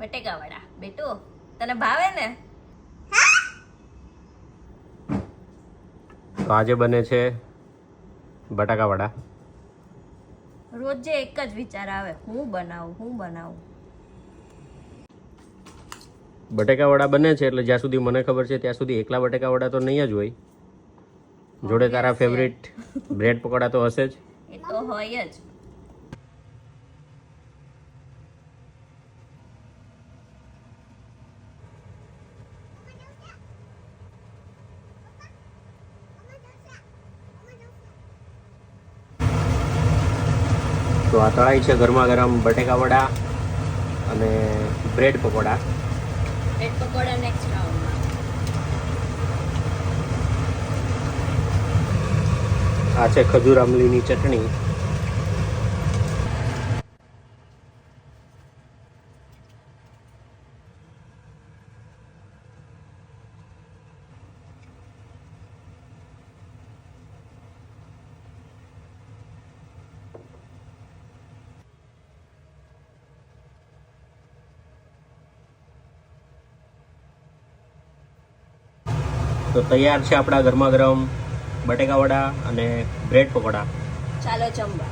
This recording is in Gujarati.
બટેકા વડા બેટુ તને ભાવે ને? તો આજે બને છે બટાકા વડા. રોજે એક જ વિચાર આવે, હું બનાવું. બટેકા વડા બને છે એટલે જ્યાં સુધી મને ખબર છે ત્યાં સુધી એકલા બટેકા વડા તો નહીં જ હોય. જોડે તારા ફેવરિટ બ્રેડ પકોડા તો હશે જ. એ તો હોય જ. તો આ તળાઈ છે ગરમા ગરમ બટેકા વડા અને bread pakoda. Bread pakoda next રાઉન્ડમાં. આ છે ખજૂર આમલીની ચટણી. તો તૈયાર છે આપણા ગરમા ગરમ બટેકા વડા અને બ્રેડ પકોડા. ચાલો જમવા.